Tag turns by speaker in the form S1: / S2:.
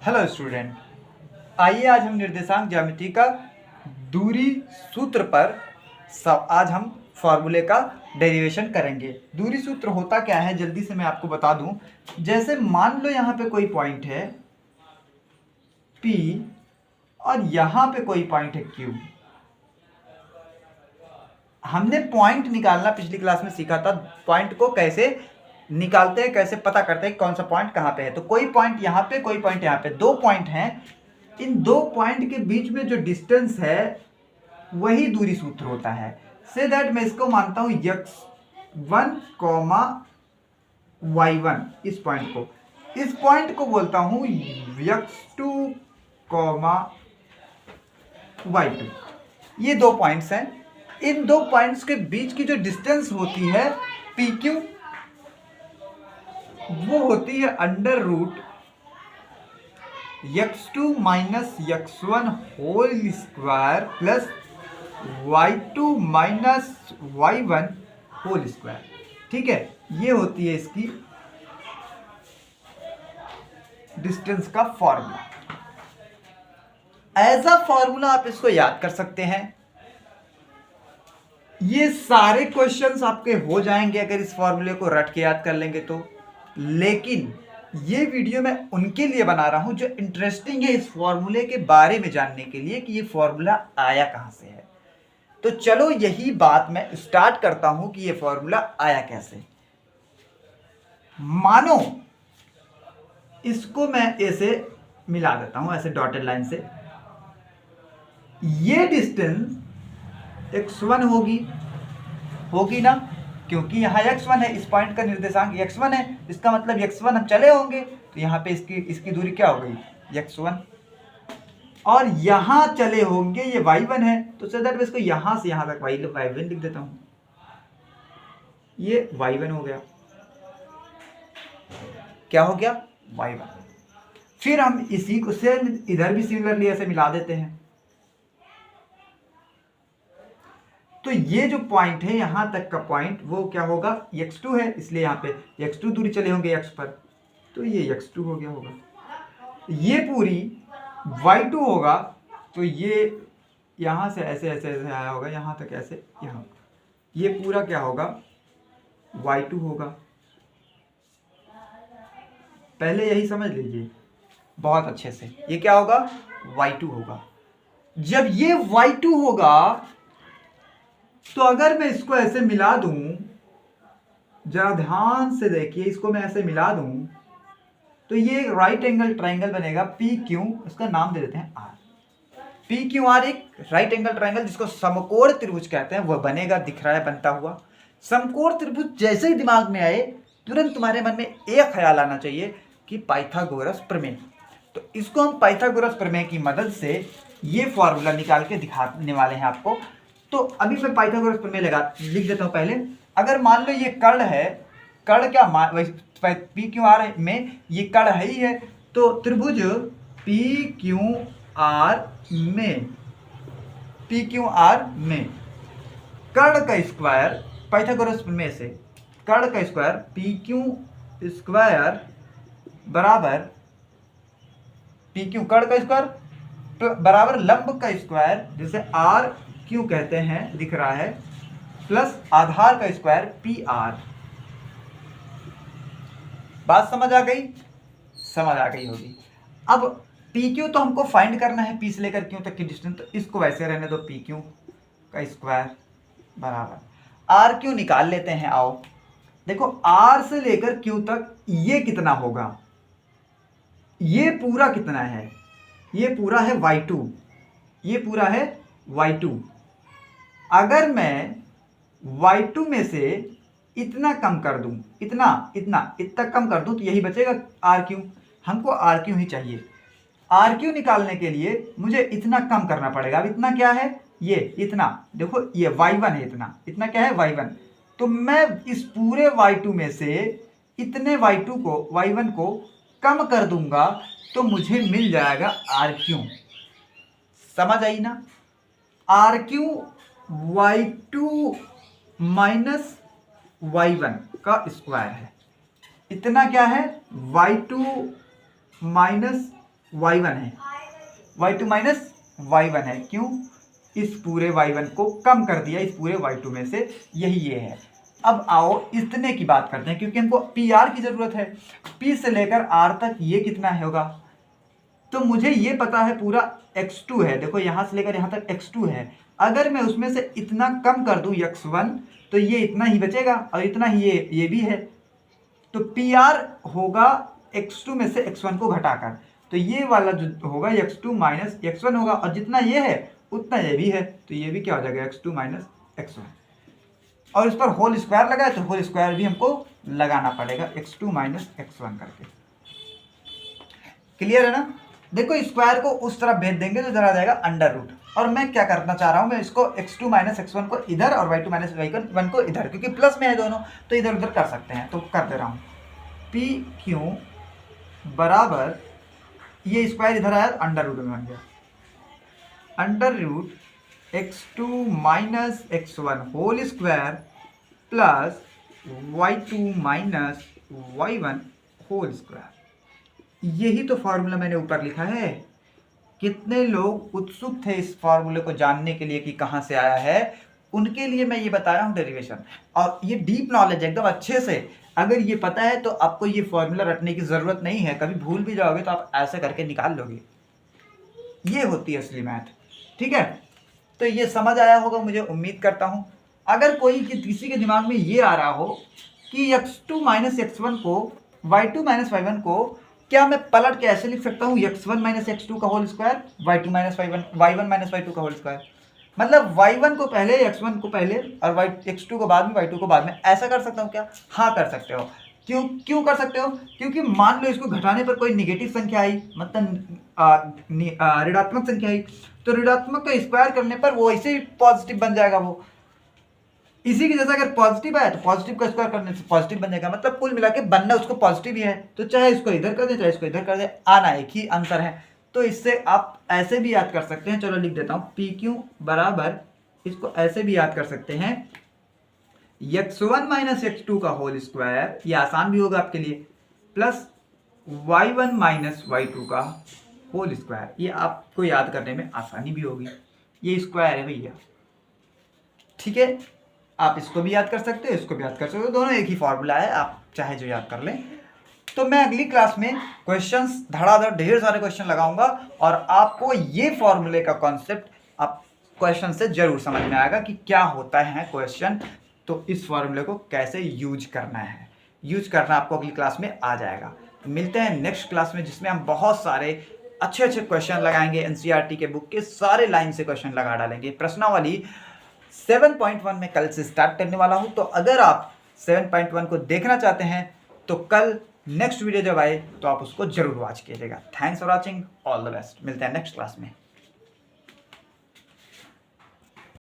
S1: Hello student, आइए आज हम निर्देशांक ज्यामिति का दूरी सूत्र पर आज हम फॉर्मूले का डेरिवेशन करेंगे। दूरी सूत्र होता क्या है जल्दी से मैं आपको बता दूं। जैसे मान लो यहाँ पे कोई पॉइंट है P और यहाँ पे कोई पॉइंट है Q। हमने पॉइंट निकालना पिछली क्लास में सीखा था, पॉइंट को कैसे निकालते हैं, कैसे पता करते हैं कौन सा पॉइंट कहाँ पे है। तो कोई पॉइंट यहाँ पे, कोई पॉइंट यहाँ पे, दो पॉइंट हैं। इन दो पॉइंट के बीच में जो डिस्टेंस है वही दूरी सूत्र होता है। से दैट मैं इसको मानता हूं x1, y1। इस पॉइंट को बोलता हूं x2, y2। ये दो पॉइंट्स हैं। इन दो पॉइंट्स के बीच की जो डिस्टेंस होती है PQ, वो होती है under root x2 minus x1 whole square plus y2 minus y1 whole square. ठीक है, ये होती है इसकी डिस्टेंस का फॉर्मूला। एज अ फॉर्मूला आप इसको याद कर सकते हैं। ये सारे क्वेश्चंस आपके हो जाएंगे अगर इस फॉर्मूले को रट के याद कर लेंगे तो। लेकिन ये वीडियो मैं उनके लिए बना रहा हूं जो इंटरेस्टिंग है इस फॉर्मूले के बारे में जानने के लिए कि ये फॉर्मूला आया कहां से है। तो चलो यही बात मैं स्टार्ट करता हूं कि ये फॉर्मूला आया कैसे। मानो इसको मैं ऐसे मिला देता हूं, ऐसे डॉटेड लाइन से। ये डिस्टेंस x1 होगी ना, क्योंकि यहाँ x1 है, इस पॉइंट का निर्देशांक x1 है। इसका मतलब x1 हम चले होंगे, तो यहाँ पे इसकी दूरी क्या हो गई x1। और यहाँ चले होंगे ये y1 है, तो सो दैट मैं इसको यहाँ से यहाँ तक y1 लिख देता हूँ। ये y1 हो गया। क्या हो गया? y1। फिर हम इसी को से इधर भी सिमिलरली ऐसे मिला देते हैं। तो ये जो पॉइंट है यहां तक का पॉइंट, वो क्या होगा? x2 है, इसलिए यहाँ पे x2 दूरी चले होंगे x पर, तो ये x2 हो गया होगा। ये पूरी y2 होगा, तो ये यहां से ऐसे ऐसे ऐसे आया होगा यहां तक, ऐसे यहाँ। ये पूरा क्या होगा? y2 होगा। पहले यही समझ लीजिए बहुत अच्छे से। ये क्या होगा? y2 होगा। जब ये y2 होगा तो अगर मैं इसको ऐसे मिला दूं, जरा ध्यान से देखिए, इसको मैं ऐसे मिला दूं तो ये राइट एंगल ट्राइंगल बनेगा PQ। इसका नाम दे देते हैं R। PQR एक राइट एंगल ट्राइंगल जिसको समकोण त्रिभुज कहते हैं, वह बनेगा। दिख रहा है बनता हुआ। समकोण त्रिभुज जैसे ही दिमाग में आए, तुरंत तुम्हारे मन में एक ख्याल आना चाहिए कि पाइथागोरस प्रमेय। तो इसको हम पाइथागोरस प्रमेय की मदद से ये फॉर्मूला निकाल के दिखाने वाले हैं आपको। तो अभी मैं पाइथागोरस प्रमेय लिख देता हूं पहले। अगर मान लो ये कर्ण है, कर्ण क्या PQR में ये कर्ण है ही है, तो त्रिभुज PQR में कर्ण का स्क्वायर, पाइथागोरस प्रमेय से कर्ण का स्क्वायर PQ स्क्वायर बराबर PQ कर्ण का स्क्वायर बराबर लंब का स्क्वायर, जिसे R क्यों कहते हैं, दिख रहा है, प्लस आधार का स्क्वायर PR। बात समझ आ गई? समझ आ गई होगी। अब PQ तो हमको फाइंड करना है, P से लेकर Q तक की डिस्टेंस, तो इसको वैसे रहने दो। PQ का स्क्वायर बराबर RQ निकाल लेते हैं। आओ देखो, R से लेकर Q तक ये कितना होगा? ये पूरा कितना है? ये पूरा है y2। ये पूरा है y2। अगर मैं y2 में से इतना कम कर दूं, इतना कम कर दूं, तो यही बचेगा RQ। हमको RQ ही चाहिए। RQ निकालने के लिए मुझे इतना कम करना पड़ेगा। अब इतना क्या है? ये इतना, देखो ये y1 है। इतना क्या है? y1। तो मैं इस पूरे y2 में से इतने y1 को कम कर दूंगा, तो मुझे मिल जाएगा RQ। समझ आई ना? RQ y2 माइनस y1 का स्क्वायर है। इतना क्या है? y2 माइनस y1 है, y2 माइनस y1 है। क्यों? इस पूरे y1 को कम कर दिया इस पूरे y2 में से, यही ये है। अब आओ इतने की बात करते हैं, क्योंकि हमको PR की जरूरत है। P से लेकर R तक ये कितना होगा, तो मुझे ये पता है पूरा x2 है। देखो यहाँ से लेकर यहाँ तक x2 है। अगर मैं उसमें से इतना कम कर दूं x1, तो ये इतना ही बचेगा, और इतना ही ये भी है। तो PR होगा x2 में से x1 को घटाकर, तो ये वाला जो होगा x2 माइनस x1 होगा, और जितना ये है उतना ये भी है, तो ये भी क्या हो जाएगा x2 माइनस x1। और इस पर होल स्क्वायर लगा है, तो होल स्क्वायर भी हमको लगाना पड़ेगा x2 माइनस x1 करके। क्लियर है ना? देखो स्क्वायर को उस तरफ भेज देंगे तो जरा जाएगा अंडर रूट, और मैं क्या करना चाह रहा हूं, मैं इसको x2 माइनस x1 को इधर और y2 माइनस y1 को इधर, क्योंकि प्लस में है दोनों तो इधर उधर कर सकते हैं, तो कर दे रहा हूं। पी क्यू बराबर, ये स्क्वायर इधर आया अंडर रूट में बन गया, under root x2 minus x1 whole square plus y2 minus y1 whole square. यही तो फॉर्मूला मैंने ऊपर लिखा है। कितने लोग उत्सुक थे इस फॉर्मूले को जानने के लिए कि कहाँ से आया है, उनके लिए मैं ये बता रहा हूँ डेरिवेशन। और ये डीप नॉलेज एकदम अच्छे से, अगर ये पता है तो आपको ये फॉर्मूला रटने की ज़रूरत नहीं है। कभी भूल भी जाओगे तो आप ऐसे करके निकाल लोगे। ये होती है असली मैथ। ठीक है, तो ये समझ आया होगा मुझे उम्मीद करता हूँ। अगर किसी के दिमाग में ये आ रहा हो कि x2 माइनस x1 को y2 माइनस y1 को क्या मैं पलट के ऐसे लिख सकता हूँ x1 माइनस x2 का whole square, y2 minus y1 minus y2 का होल स्क्वायर, मतलब y1 को पहले, x1 को पहले और x2 को बाद में, y2 को बाद में, ऐसा कर सकता हूँ क्या? हाँ कर सकते हो। क्यों कर सकते हो? क्योंकि मान लो इसको घटाने पर कोई निगेटिव संख्या आई, मतलब ऋणात्मक संख्या आई, तो ऋणात्मक का स्क्वायर करने पर वो ऐसे ही पॉजिटिव बन जाएगा। वो इसी की जैसा अगर पॉजिटिव आया तो पॉजिटिव का स्क्वायर करने से पॉजिटिव बन जाएगा, मतलब कुल मिला के बनना उसको पॉजिटिव ही है। तो चाहे इसको इधर कर दे चाहे इसको इधर कर दे, आना एक ही आंसर है। तो इससे आप ऐसे भी याद कर सकते हैं, चलो लिख देता हूँ, पी क्यू बराबर, इसको ऐसे भी याद कर सकते हैं, x1 माइनस x2 का होल स्क्वायर, ये आसान भी होगा आपके लिए, प्लस y1 माइनस y2 का होल स्क्वायर। ये आपको याद करने में आसानी भी होगी, ये स्क्वायर है भैया। ठीक है, आप इसको भी याद कर सकते हो, इसको भी याद कर सकते हो, दोनों एक ही फॉर्मूला है, आप चाहे जो याद कर लें। तो मैं अगली क्लास में क्वेश्चंस धड़ाधड़ ढेर सारे क्वेश्चन लगाऊंगा, और आपको ये फॉर्मूले का कॉन्सेप्ट आप क्वेश्चन से जरूर समझ में आएगा कि क्या होता है क्वेश्चन, तो इस फॉर्मूले को कैसे यूज करना है, यूज करना आपको अगली क्लास में आ जाएगा। मिलते हैं नेक्स्ट क्लास में, जिसमें हम बहुत सारे अच्छे अच्छे क्वेश्चन लगाएंगे। एनसीईआरटी के बुक के सारे लाइन से क्वेश्चन लगा डालेंगे। प्रश्नावली 7.1 में कल से स्टार्ट करने वाला हूं, तो अगर आप 7.1 को देखना चाहते हैं तो कल नेक्स्ट वीडियो जब आए तो आप उसको जरूर वॉच कीजिएगा। Thanks for watching, all the best. मिलते हैं नेक्स्ट क्लास में।